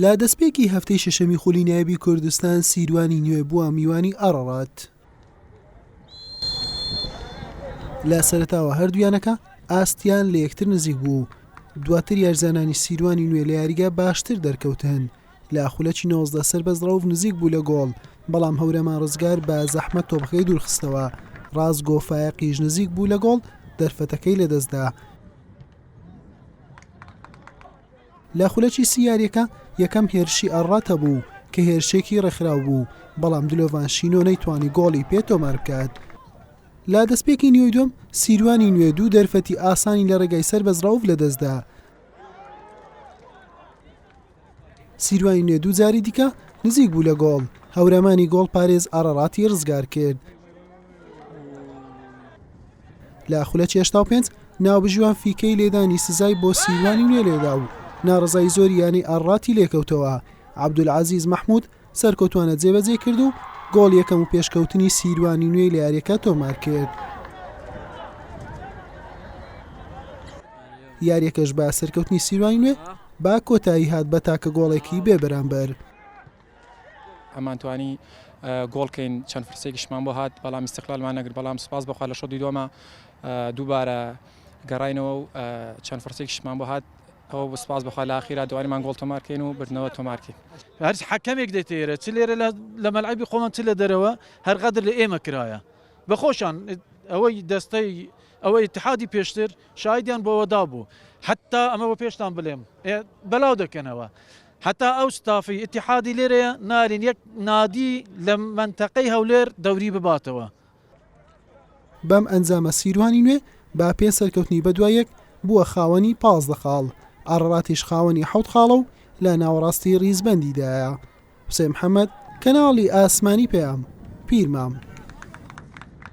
لا دەستپێکی هەفتەی شەشەمی خولی نایبی کوردستان سیروانی نوێ بووە میوانی ئەڕەڕات. لە سەرەتاوە هەردوویانەکە ئاستیان لە یەکتر نزیک بوو. دواتر یارزانانی سیروانی نوێ لە یاریگا باشتر دەرکەوتن. لە خولەکی 19 سەربەز ڕەوف نزیک بوو لە گۆڵ، بەڵام هەورەمان ڕزگار بە زەحمەت تۆپەکەی دوورخستەوە. ڕاست گۆفایەقیش نزیک بوو لە گۆڵ، دەرفەتەکەی لەدەستدا. لە خولەکی سیاریەکە یەکەم هێرشی ئەڕات هەبوو کە هێرشێکی ڕێکخراو بوو، بەڵام دلۆڤان شینۆ نەیتوانی گۆڵی پێ تۆمار بکات. لا دەستپێکی نیوەی دوم سیروانی نوێ دوو دەرفەتی ئاسانی لە ڕێگای سەربەز ڕەوف لەدەستدا. سیروانی نوێ دوو جاری دیکە نزیک بوو لە گۆڵ، هەورەمانی گۆڵ پارێز ئەڕەڕاتی ڕزگار کرد. لە خولەکی 85 ناوبژوان فیکەی لێدانی سزای بۆ سیروانی نوێ لێدا و ناڕزای زۆر یانی ئەڕاتی لێکەوتەوە. عەبدولعەزیز مەحموود سەرکەوتوانە جێبەجێ کرد و گۆڵ یەکەم و پێشکەوتنی سیروانی نوێی لە یاریەکە تۆمار کرد. یاریەکەش بە سەرکەوتنی سیروانی نوێ با کۆتایی هات بە تاکە گۆڵێکی بێ بەرامبەر. ئەمان توانی گۆڵکەین چەند فرسێکیشمان بۆ هات، بەڵام ئیستیقلالمان نەگرت، بەڵام سوپاس بەخوا لە شەوتی دووەمە دووبارە گەڕاینەوە و چەند فرسێکیشمان بۆ هات. ئەوە سوپاس بەخوا لە ئاخیرا دووانیمان گۆڵ تۆمارکەین و بردنەوە تۆمارکەین. هەر حەکەمێک دەیتێرە چ لێرە لە مەلعەبی خۆمان چ لە دەرەوە هەر قەدر لە ئێمە کرایە بەخۆشان. ئەوەی دەستەی ئەوەی اتحادی پێشتر شایدیان بۆەوەدا بوو، حتا ئەمە بۆ پێشتان بڵێم بەلاو دەکەنەوە، حتا ئەو ستافی اتحادی لێرەیە نارین یەک نادی لە منتەقەی هەولێر دەوری بباتەوە. بەم ئەنجامە سیروانی نوێ با پێ سەرکەوتنی بەدوایەک بووە خاوەنی 15 خاڵ، ئەڕەڕاتیش خاوەنی 7 خاڵە و لە ناوەڕاستی ڕیزبەندیدایە. حوسێن محەممەد، کەناڵی ئاسمانی پێیام، پیرمام.